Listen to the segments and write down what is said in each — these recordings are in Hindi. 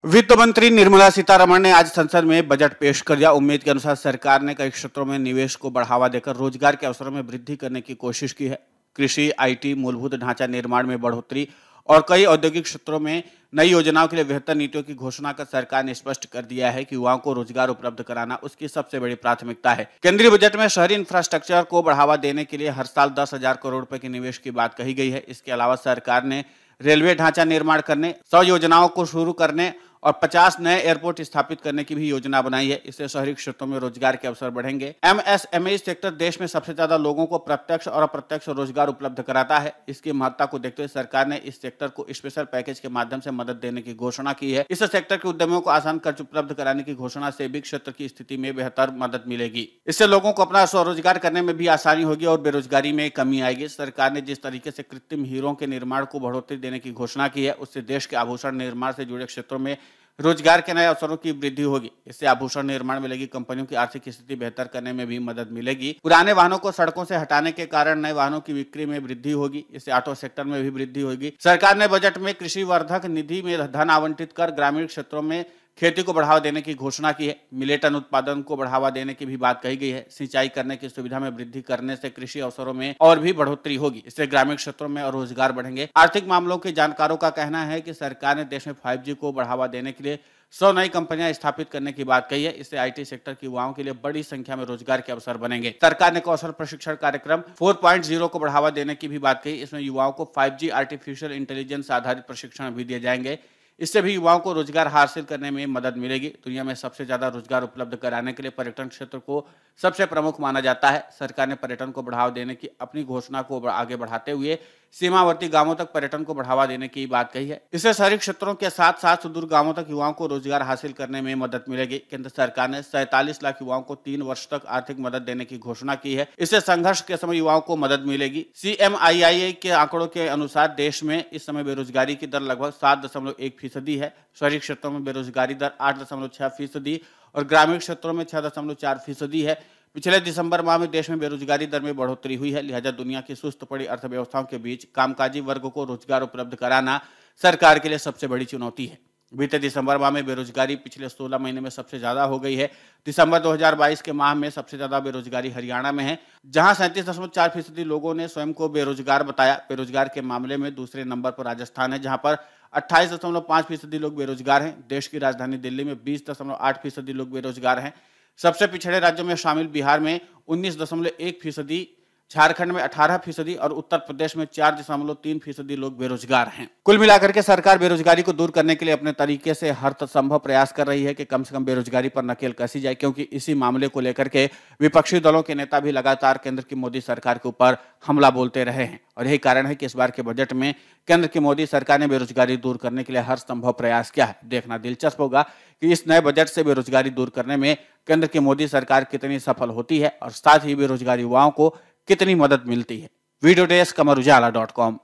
वित्त मंत्री निर्मला सीतारमण ने आज संसद में बजट पेश कर दिया। उम्मीद के अनुसार सरकार ने कई क्षेत्रों में निवेश को बढ़ावा देकर रोजगार के अवसरों में वृद्धि करने की कोशिश की है। कृषि, आईटी, मूलभूत ढांचा निर्माण में बढ़ोतरी और कई औद्योगिक क्षेत्रों में नई योजनाओं के लिए बेहतर नीतियों की घोषणा कर सरकार ने स्पष्ट कर दिया है कि युवाओं को रोजगार उपलब्ध कराना उसकी सबसे बड़ी प्राथमिकता है। केंद्रीय बजट में शहरी इंफ्रास्ट्रक्चर को बढ़ावा देने के लिए हर साल 10,000 करोड़ रुपए के निवेश की बात कही गई है। इसके अलावा सरकार ने रेलवे ढांचा निर्माण करने, 100 योजनाओं को शुरू करने और 50 नए एयरपोर्ट स्थापित करने की भी योजना बनाई है। इससे शहरी क्षेत्रों में रोजगार के अवसर बढ़ेंगे। एमएसएमई सेक्टर देश में सबसे ज्यादा लोगों को प्रत्यक्ष और अप्रत्यक्ष रोजगार उपलब्ध कराता है। इसकी महत्ता को देखते हुए सरकार ने इस सेक्टर को स्पेशल पैकेज के माध्यम से मदद देने की घोषणा की है। इस सेक्टर के उद्यमियों को आसान कर्ज उपलब्ध कराने की घोषणा से भी क्षेत्र की स्थिति में बेहतर मदद मिलेगी। इससे लोगों को अपना स्वरोजगार करने में भी आसानी होगी और बेरोजगारी में कमी आएगी। सरकार ने जिस तरीके से कृत्रिम हीरों के निर्माण को बढ़ोतरी देने की घोषणा की है, उससे देश के आभूषण निर्माण से जुड़े क्षेत्रों में रोजगार के नए अवसरों की वृद्धि होगी। इससे आभूषण निर्माण में लगी कंपनियों की आर्थिक स्थिति बेहतर करने में भी मदद मिलेगी। पुराने वाहनों को सड़कों से हटाने के कारण नए वाहनों की बिक्री में वृद्धि होगी। इससे ऑटो सेक्टर में भी वृद्धि होगी। सरकार ने बजट में कृषि वर्धक निधि में धन आवंटित कर ग्रामीण क्षेत्रों में खेती को बढ़ावा देने की घोषणा की है। मिलेटन उत्पादन को बढ़ावा देने की भी बात कही गई है। सिंचाई करने की सुविधा में वृद्धि करने से कृषि अवसरों में और भी बढ़ोतरी होगी। इससे ग्रामीण क्षेत्रों में और रोजगार बढ़ेंगे। आर्थिक मामलों के जानकारों का कहना है कि सरकार ने देश में 5G को बढ़ावा देने के लिए 100 नई कंपनियां स्थापित करने की बात कही है। इससे आईटी सेक्टर के युवाओं के लिए बड़ी संख्या में रोजगार के अवसर बनेंगे। सरकार ने कौशल प्रशिक्षण कार्यक्रम 4.0 को बढ़ावा देने की भी बात कही। इसमें युवाओं को 5G आर्टिफिशियल इंटेलिजेंस आधारित प्रशिक्षण भी दिए जाएंगे। इससे भी युवाओं को रोजगार हासिल करने में मदद मिलेगी। दुनिया में सबसे ज्यादा रोजगार उपलब्ध कराने के लिए पर्यटन क्षेत्र को सबसे प्रमुख माना जाता है। सरकार ने पर्यटन को बढ़ावा देने की अपनी घोषणा को आगे बढ़ाते हुए सीमावर्ती गांवों तक पर्यटन को बढ़ावा देने की बात कही है। इससे शहरी क्षेत्रों के साथ साथ सुदूर गांवों तक युवाओं को रोजगार हासिल करने में मदद मिलेगी। केंद्र सरकार ने 47 लाख युवाओं को 3 वर्ष तक आर्थिक मदद देने की घोषणा की है। इससे संघर्ष के समय युवाओं को मदद मिलेगी। CMII के आंकड़ों के अनुसार देश में इस समय बेरोजगारी की दर लगभग 7.1% है। शहरी क्षेत्रों में बेरोजगारी दर 8.6% और ग्रामीण क्षेत्रों में 6.4% है। पिछले दिसंबर माह में देश में बेरोजगारी दर में बढ़ोतरी हुई है। लिहाजा दुनिया की सुस्त पड़ी अर्थव्यवस्थाओं के बीच कामकाजी वर्ग को रोजगार उपलब्ध कराना सरकार के लिए सबसे बड़ी चुनौती है। बीते दिसंबर माह में बेरोजगारी पिछले 16 महीने में सबसे ज्यादा हो गई है। दिसंबर 2022 के माह में सबसे ज्यादा बेरोजगारी हरियाणा में है, जहां 37.4% लोगों ने स्वयं को बेरोजगार बताया। बेरोजगार के मामले में दूसरे नंबर पर राजस्थान है, जहां पर 28.5% लोग बेरोजगार हैं। देश की राजधानी दिल्ली में 20.8% लोग बेरोजगार हैं। सबसे पिछड़े राज्यों में शामिल बिहार में 19.1%, झारखंड में 18% और उत्तर प्रदेश में 4.3% लोग बेरोजगार हैं। कुल मिलाकर के सरकार बेरोजगारी को दूर करने के लिए अपने तरीके से हर संभव प्रयास कर रही है कि कम से कम बेरोजगारी पर नकेल कसी जाए, क्योंकि इसी मामले को लेकर के विपक्षी दलों के नेता भी लगातार केंद्र की मोदी सरकार के ऊपर हमला बोलते रहे हैं। और यही कारण है कि इस बार के बजट में केंद्र की मोदी सरकार ने बेरोजगारी दूर करने के लिए हर संभव प्रयास किया है। देखना दिलचस्प होगा कि इस नए बजट से बेरोजगारी दूर करने में केंद्र की मोदी सरकार कितनी सफल होती है और साथ ही बेरोजगार युवाओं को कितनी मदद मिलती है। Video desk amarujala.com।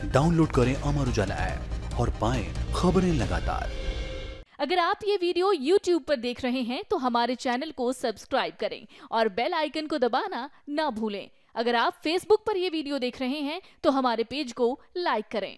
डाउनलोड करें अमर उजाला ऐप और पाएं खबरें लगातार। अगर आप ये वीडियो YouTube पर देख रहे हैं तो हमारे चैनल को सब्सक्राइब करें और बेल आइकन को दबाना ना भूलें। अगर आप Facebook पर ये वीडियो देख रहे हैं तो हमारे पेज को लाइक करें।